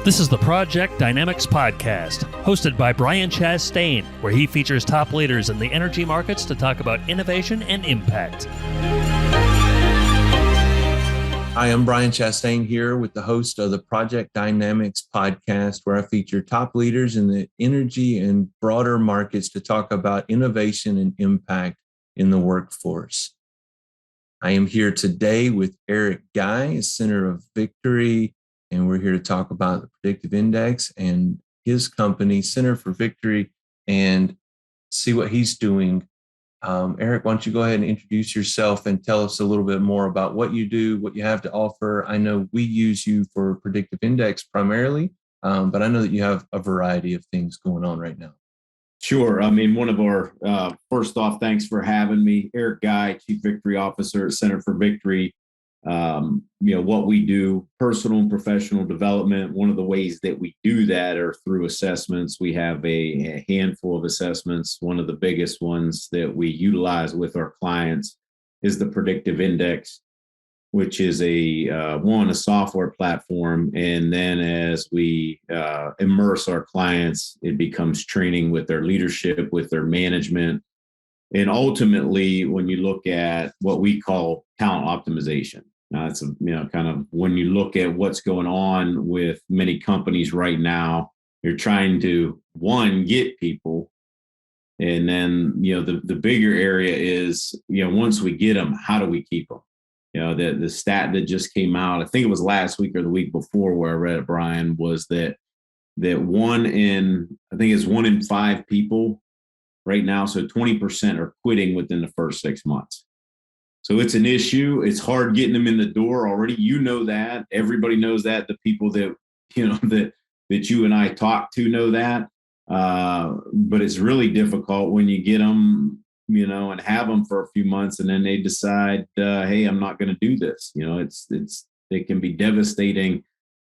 This is the Project Dynamix podcast, hosted by Brian Chastain, where he features top leaders in the energy markets to talk about innovation and impact. Hi, I'm Brian Chastain here with the host of the Project Dynamix podcast, where I feature top leaders in the energy and broader markets to talk about innovation and impact in the workforce. I am here today with Eric Guy, Center of Victory, and we're here to talk about the Predictive Index and his company, Center for Victory, and see what he's doing. Eric, why don't you go ahead and introduce yourself and tell us a little bit more about what you do, what you have to offer. I know we use you for Predictive Index primarily, but I know that you have a variety of things going on right now. Sure. I mean, one of our, first off, thanks for having me. Eric Guy, Chief Victory Officer at Center for Victory. What we do, personal and professional development. One of the ways that we do that are through assessments. We have a handful of assessments. One of the biggest ones that we utilize with our clients is the Predictive Index, which is a software platform. And then as we immerse our clients, it becomes training with their leadership, with their management. And ultimately, when you look at what we call talent optimization, it's kind of when you look at what's going on with many companies right now, you're trying to, one, get people. And then, the bigger area is, once we get them, how do we keep them? The stat that just came out, I think it was last week or the week before where I read it, Brian, was that one in 5 people right now, so 20% are quitting within the first 6 months. So it's an issue. It's hard getting them in the door already. You know that. Everybody knows that. The people that you and I talk to know that. But it's really difficult when you get them, and have them for a few months, and then they decide, hey, I'm not going to do this. It can be devastating,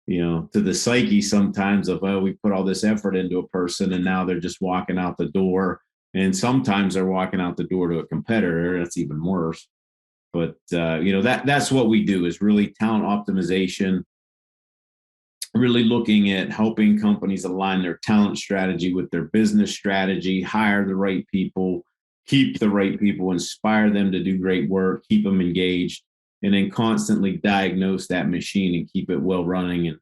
to the psyche sometimes of, we put all this effort into a person and now they're just walking out the door. And sometimes they're walking out the door to a competitor. That's even worse. But, that's what we do, is really talent optimization, really looking at helping companies align their talent strategy with their business strategy, hire the right people, keep the right people, inspire them to do great work, keep them engaged, and then constantly diagnose that machine and keep it well running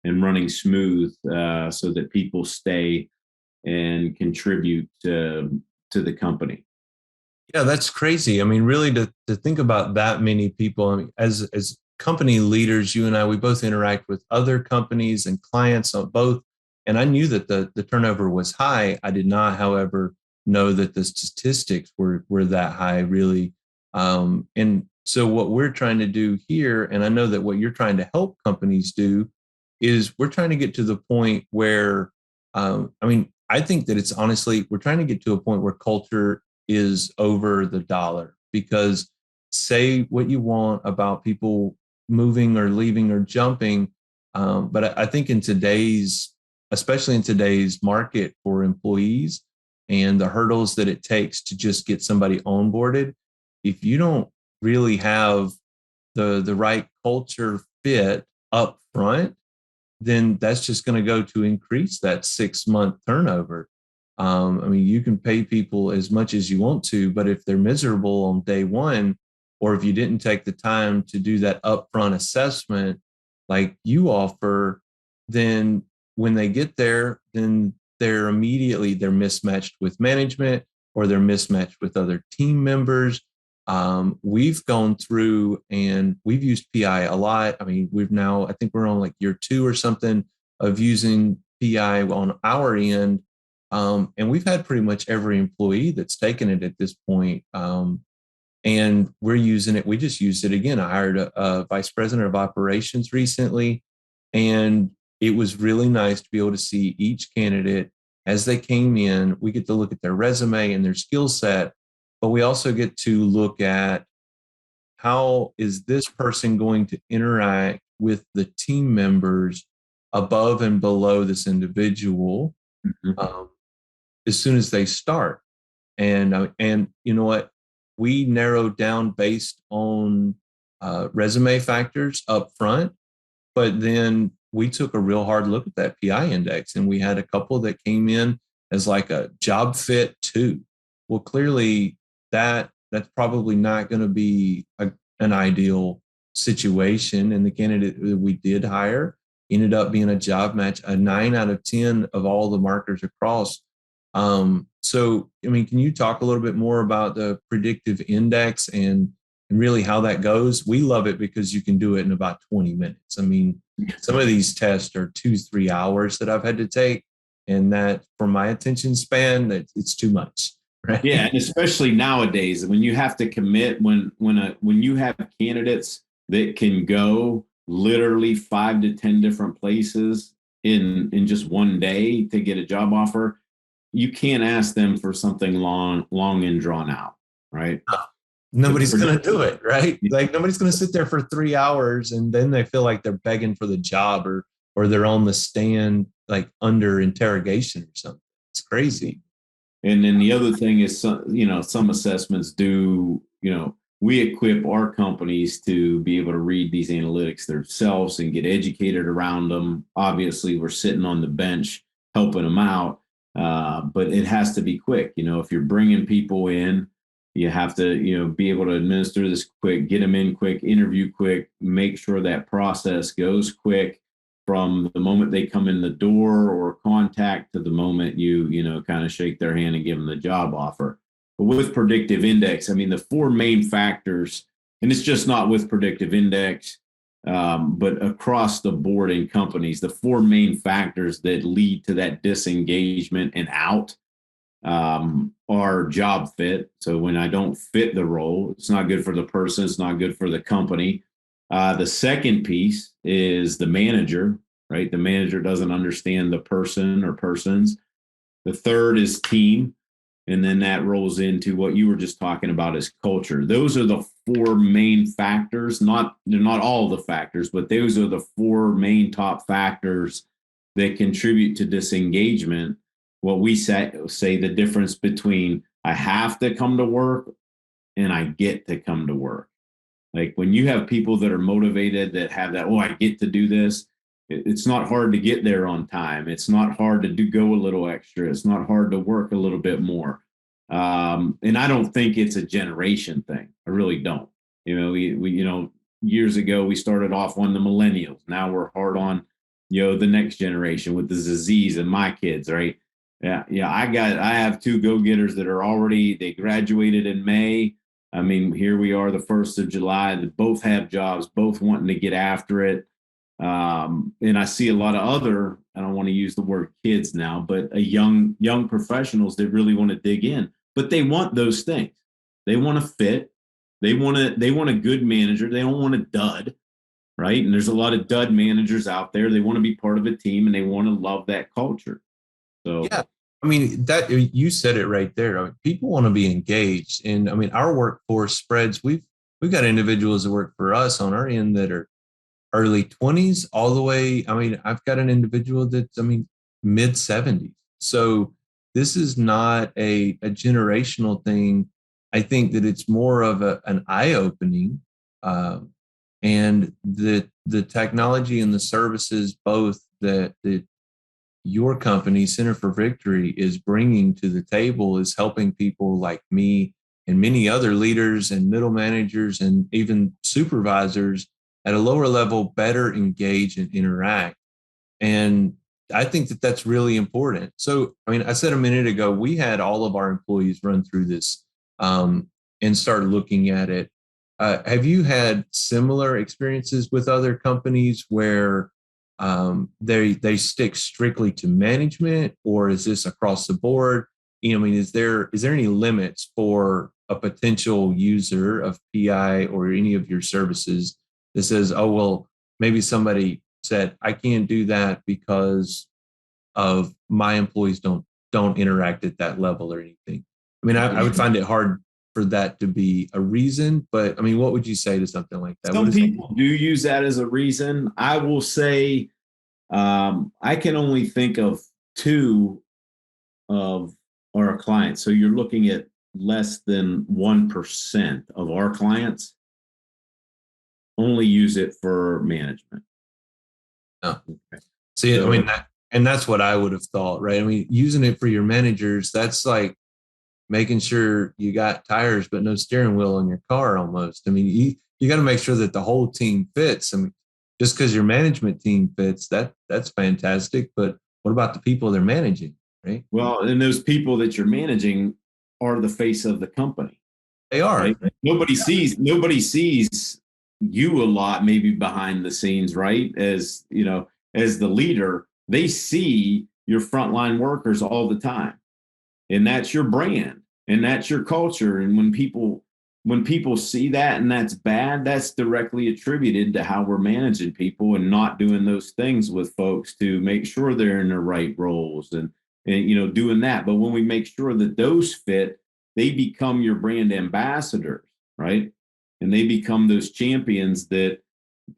and running smooth, so that people stay and contribute to the company. Yeah, that's crazy. I mean, really to think about that many people. I mean, as company leaders, you and I, we both interact with other companies and clients on both. And I knew that the turnover was high. I did not, however, know that the statistics were that high, really. And so what we're trying to do here, and I know that what you're trying to help companies do, is we're trying to get to the point where, I think that it's honestly, we're trying to get to a point where culture is over the dollar. Because say what you want about people moving or leaving or jumping, but I think especially in today's market for employees and the hurdles that it takes to just get somebody onboarded, if you don't really have the right culture fit up front, then that's just going to go to increase that 6-month turnover. You can pay people as much as you want to, but if they're miserable on day one, or if you didn't take the time to do that upfront assessment like you offer, then when they get there, then they're mismatched with management, or they're mismatched with other team members. We've gone through and we've used PI a lot. I think we're on like year 2 or something of using PI on our end. And we've had pretty much every employee that's taken it at this point. And we're using it. We just used it again. I hired a vice president of operations recently, and it was really nice to be able to see each candidate as they came in. We get to look at their resume and their skill set, but we also get to look at how is this person going to interact with the team members above and below this individual, as soon as they start. And you know what? We narrowed down based on resume factors up front, but then we took a real hard look at that PI index, and we had a couple that came in as like a job fit 2. Well, clearly that's probably not going to be an ideal situation. And the candidate that we did hire ended up being a job match, a 9 out of 10 of all the markers across. So, I mean, can you talk a little bit more about the predictive index and really how that goes? We love it because you can do it in about 20 minutes. I mean, some of these tests are 2-3 hours that I've had to take, and that for my attention span, that it's too much. Right? Yeah, and especially nowadays when you have to commit, when you have candidates that can go literally 5 to 10 different places in just one day to get a job offer, you can't ask them for something long and drawn out, right? Nobody's going to do it, right? Like nobody's going to sit there for 3 hours and then they feel like they're begging for the job, or they're on the stand like under interrogation or something. It's crazy. And then the other thing is, some assessments do, we equip our companies to be able to read these analytics themselves and get educated around them. Obviously, we're sitting on the bench helping them out, but it has to be quick. If you're bringing people in, you have to, be able to administer this quick, get them in quick, interview quick, make sure that process goes quick from the moment they come in the door or contact to the moment you kind of shake their hand and give them the job offer. But with Predictive Index, I mean, the 4 main factors, and it's just not with Predictive Index, but across the board in companies, the 4 main factors that lead to that disengagement and out are job fit. So when I don't fit the role, it's not good for the person, it's not good for the company. The second piece is the manager, right? The manager doesn't understand the person or persons. The third is team. And then that rolls into what you were just talking about as culture. Those are the 4 main factors. They're not all the factors, but those are the 4 main top factors that contribute to disengagement. What we say the difference between I have to come to work and I get to come to work. Like when you have people that are motivated, that have that, I get to do this. It's not hard to get there on time. It's not hard to go a little extra. It's not hard to work a little bit more. And I don't think it's a generation thing. I really don't. We years ago, we started off on the millennials. Now we're hard on, the next generation with the Z's and my kids, right? Yeah. I have 2 go-getters that are they graduated in May. I mean, here we are, the 1st of July. They both have jobs, both wanting to get after it. And I see a lot of other, I don't want to use the word kids now, but young professionals that really want to dig in. But they want those things. They want to fit. They want a good manager. They don't want a dud, right? And there's a lot of dud managers out there. They want to be part of a team and they want to love that culture. So yeah. I mean, that you said it right there. I mean, people want to be engaged. And I mean, our workforce spreads. We've got individuals that work for us on our end that are early 20s all the way. I mean, I've got an individual that's, mid 70s. So this is not a generational thing. I think that it's more of an eye-opening. And the technology and the services, both that your company, Center for Victory, is bringing to the table is helping people like me and many other leaders and middle managers and even supervisors at a lower level better engage and interact. And I think that that's really important. So, I mean, I said a minute ago, we had all of our employees run through this and start looking at it. Have you had similar experiences with other companies where they stick strictly to management, or is this across the board? I mean, is there any limits for a potential user of PI or any of your services that says, oh, well, maybe somebody said, I can't do that because of my employees don't interact at that level or anything? I mean, I would find it hard for that to be a reason, but I mean, what would you say to something like that? Some people do use that as a reason. I will say, I can only think of 2 of our clients. So you're looking at less than 1% of our clients only use it for management. No. See, So, I mean, and that's what I would have thought, right? I mean, using it for your managers, that's like making sure you got tires but no steering wheel on your car almost. I mean, you got to make sure that the whole team fits. I mean, just because your management team fits, that's fantastic. But what about the people they're managing, right? well, and those people that you're managing are the face of the company, They are. right? Nobody sees you a lot, maybe behind the scenes, right? As you know, as the leader, they see your frontline workers all the time, and that's your brand, and that's your culture. And when people see that and that's bad, that's directly attributed to how we're managing people and not doing those things with folks to make sure they're in the right roles and doing that. But when we make sure that those fit, they become your brand ambassadors, right? And they become those champions that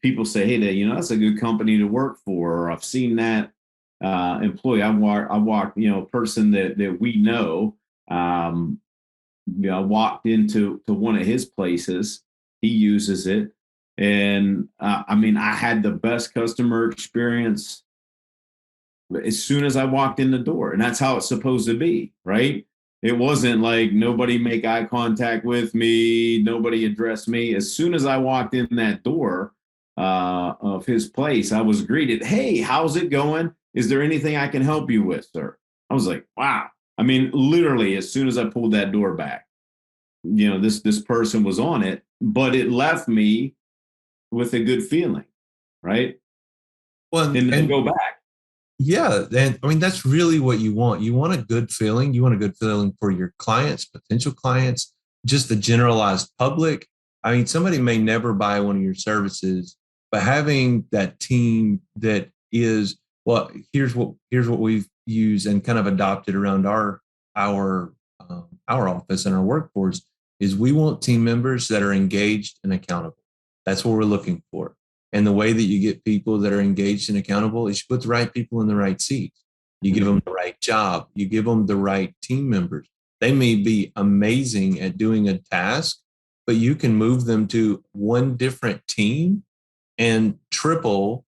people say, hey, that's a good company to work for. Or I've seen that employee. I walked, a person that we know. I walked into one of his places. He uses it, and I mean, I had the best customer experience as soon as I walked in the door, and that's how it's supposed to be, right? It wasn't like nobody make eye contact with me, nobody addressed me. As soon as I walked in that door of his place, I was greeted. Hey, how's it going? Is there anything I can help you with, sir? I was like, wow. I mean, literally, as soon as I pulled that door back, this person was on it, but it left me with a good feeling, right? Well, And then and go back. yeah, and I mean, that's really what you want. You want a good feeling. You want a good feeling for your clients, potential clients, just the generalized public. I mean, somebody may never buy one of your services, but having that team that is, well, here's what we've used and kind of adopted around our office and our workforce is we want team members that are engaged and accountable. That's what we're looking for. And the way that you get people that are engaged and accountable is you put the right people in the right seats. You give them the right job. You give them the right team members. They may be amazing at doing a task, but you can move them to one different team and triple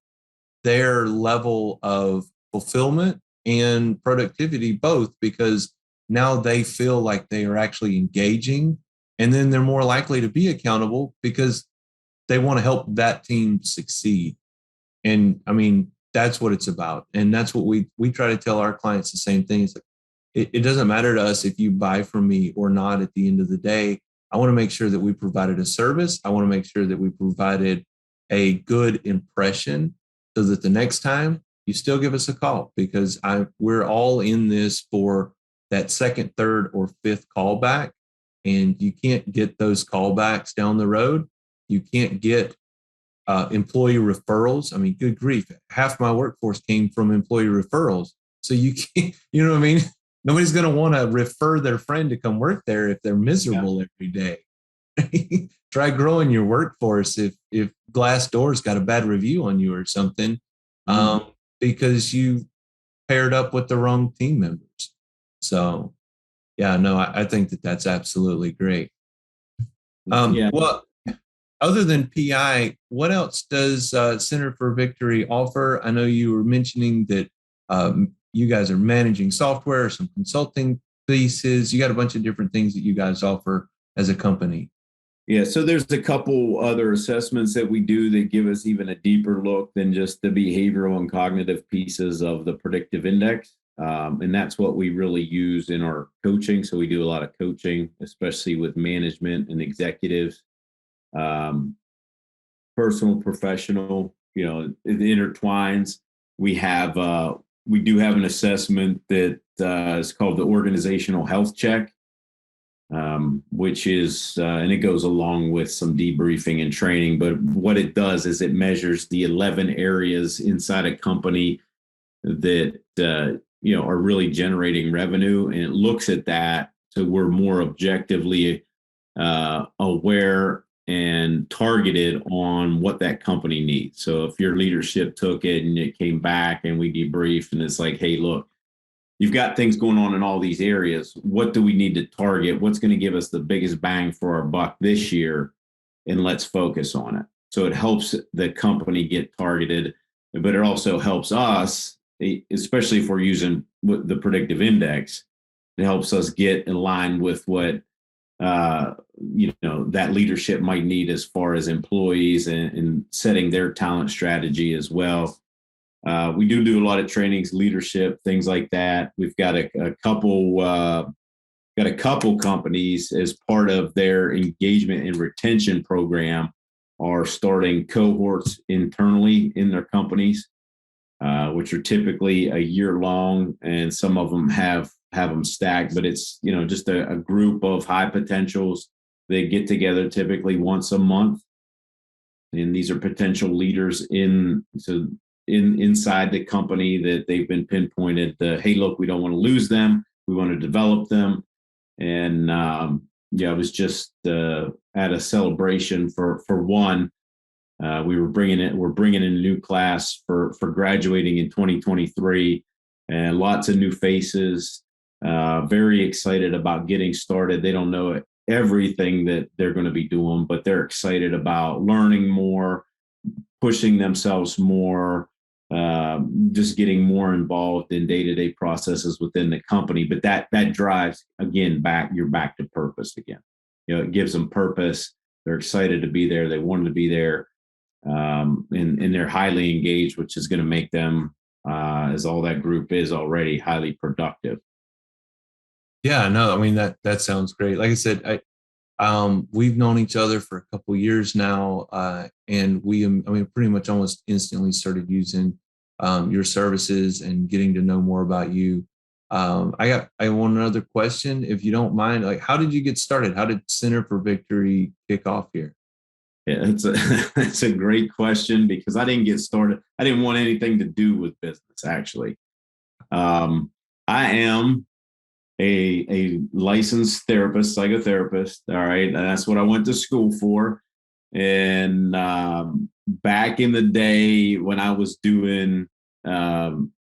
their level of fulfillment and productivity, both because now they feel like they are actually engaging. And then they're more likely to be accountable because they want to help that team succeed. And I mean, that's what it's about. And that's what we try to tell our clients the same thing. It's like, it doesn't matter to us if you buy from me or not at the end of the day. I want to make sure that we provided a service. I want to make sure that we provided a good impression so that the next time you still give us a call because we're all in this for that second, third, or fifth callback. And you can't get those callbacks down the road. You can't get employee referrals. I mean, good grief, half my workforce came from employee referrals. So you can't, you know what I mean? Nobody's going to want to refer their friend to come work there if they're miserable every day. Try growing your workforce if Glassdoor's got a bad review on you or something because you paired up with the wrong team members. So, yeah, no, I think that's absolutely great. Well, other than PI, what else does Center for Victory offer? I know you were mentioning that you guys are managing software, some consulting pieces. You got a bunch of different things that you guys offer as a company. Yeah, so there's a couple other assessments that we do that give us even a deeper look than just the behavioral and cognitive pieces of the Predictive Index. And that's what we really use in our coaching. So we do a lot of coaching, especially with management and executives. Personal, professional, it intertwines. We do have an assessment that is called the Organizational Health Check, which is, and it goes along with some debriefing and training. But what it does is it measures the 11 areas inside a company that are really generating revenue, and it looks at that so we're more objectively aware and targeted on what that company needs. So if your leadership took it and it came back and we debriefed and it's like, hey, look, you've got things going on in all these areas. What do we need to target? What's going to give us the biggest bang for our buck this year? And let's focus on it. So it helps the company get targeted. but it also helps us, especially if we're using the predictive index. It helps us get in line with what that leadership might need as far as employees and setting their talent strategy as well. We do a lot of trainings, leadership, things like that. We've got a couple companies as part of their engagement and retention program are starting cohorts internally in their companies, which are typically a year long, and some of them have them stacked, but it's, just a group of high potentials. They get together typically once a month, and these are potential leaders inside the company that they've been pinpointed. Hey, look, we don't want to lose them. We want to develop them. And I was just at a celebration for one. We're bringing in a new class for graduating in 2023, and lots of new faces. Very excited about getting started. They don't know everything that they're going to be doing, but they're excited about learning more, pushing themselves more, just getting more involved in day-to-day processes within the company. But that drives, again, you're back to purpose again. It gives them purpose. They're excited to be there. They wanted to be there. And they're highly engaged, which is going to make them, as all that group is already, highly productive. Yeah, no, I mean, that sounds great. Like I said, we've known each other for a couple of years now, and pretty much almost instantly started using your services and getting to know more about you. I want another question, if you don't mind. Like, how did you get started? How did Center for Victory kick off here? Yeah, it's a great question, because I didn't get started. I didn't want anything to do with business, actually. I am a licensed psychotherapist. All right. And that's what I went to school for. And back in the day when I was doing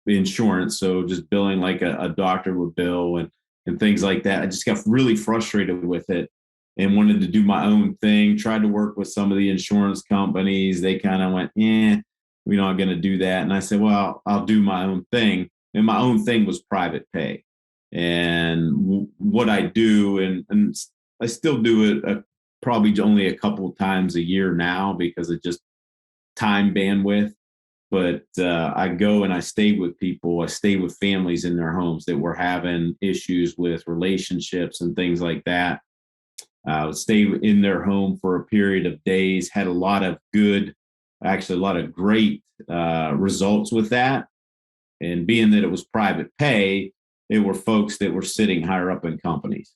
insurance, so just billing like a doctor would bill and things like that, I just got really frustrated with it and wanted to do my own thing. Tried to work with some of the insurance companies. They kind of went, we're not going to do that. And I said, well, I'll do my own thing. And my own thing was private pay. And what I do, and I still do it probably only a couple of times a year now because of just time bandwidth. But I go and I stay with people. I stay with families in their homes that were having issues with relationships and things like that. I would stay in their home for a period of days. Had a lot of great results with that. And being that it was private pay, they were folks that were sitting higher up in companies.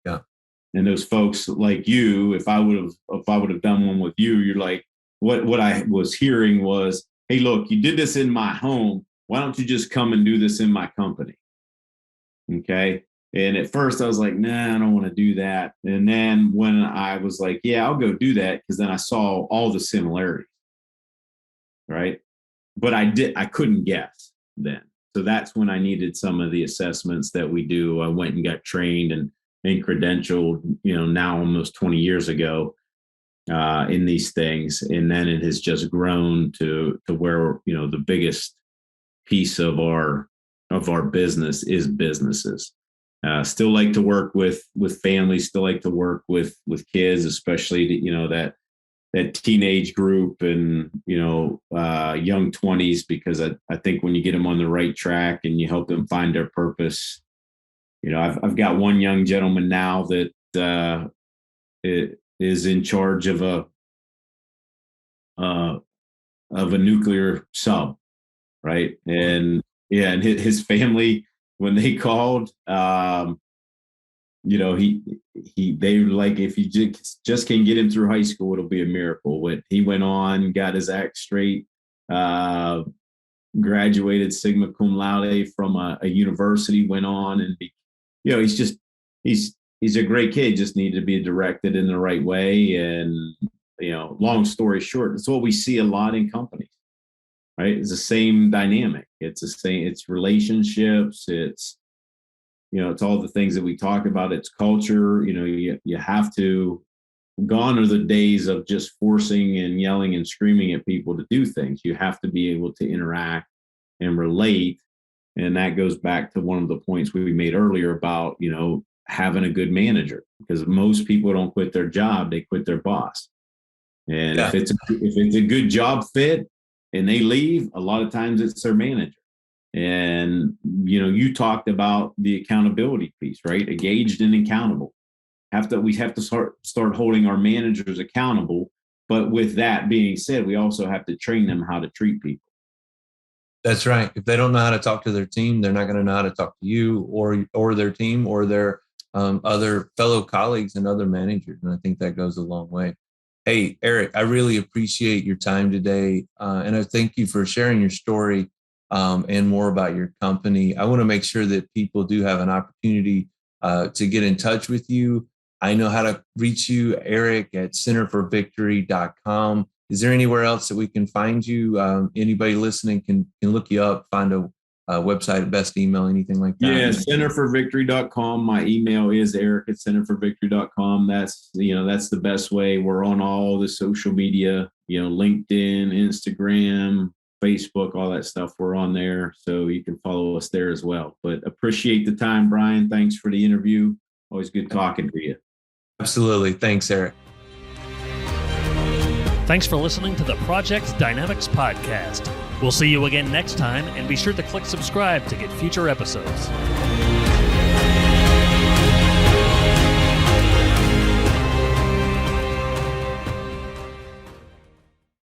Yeah. And those folks like you, if I would have done one with you, you're like, what I was hearing was, hey, look, you did this in my home. Why don't you just come and do this in my company? Okay. And at first I was like, nah, I don't want to do that. And then when I was like, yeah, I'll go do that, because then I saw all the similarities. Right. But I couldn't guess then. So that's when I needed some of the assessments that we do. I went and got trained and credentialed, now almost 20 years ago in these things. And then it has just grown to where, the biggest piece of our business is businesses. Still like to work with families, still like to work with kids, especially, that teenage group and, young 20s, because I think when you get them on the right track and you help them find their purpose, I've got one young gentleman now that is in charge of a nuclear sub, right? And and his family, when they called, they were like, if you just can get him through high school, it'll be a miracle. He went on, got his act straight, graduated sigma cum laude from a university, went on and he's a great kid, just needed to be directed in the right way. And, long story short, it's what we see a lot in companies, right? It's the same dynamic. It's relationships. It's all the things that we talk about. It's culture. You have to gone are the days of just forcing and yelling and screaming at people to do things. You have to be able to interact and relate. And that goes back to one of the points we made earlier about, having a good manager, because most people don't quit their job, they quit their boss. And if it's a good job fit and they leave, a lot of times it's their manager. And, you talked about the accountability piece, right? Engaged and accountable. We have to start holding our managers accountable. But with that being said, we also have to train them how to treat people. That's right. If they don't know how to talk to their team, they're not going to know how to talk to you or their team or their other fellow colleagues and other managers. And I think that goes a long way. Hey, Eric, I really appreciate your time today. And I thank you for sharing your story and more about your company. I want to make sure that people do have an opportunity to get in touch with you. I know how to reach you, Eric, at centerforvictory.com. Is there anywhere else that we can find you? Anybody listening can look you up, find a website, best email, anything like that? Yeah, centerforvictory.com. My email is eric@centerforvictory.com. That's the best way. We're on all the social media, LinkedIn, Instagram, Facebook, all that stuff. We're on there. So you can follow us there as well. But appreciate the time, Brian. Thanks for the interview. Always good talking to you. Absolutely. Thanks, Eric. Thanks for listening to the Project Dynamix podcast. We'll see you again next time, and be sure to click subscribe to get future episodes.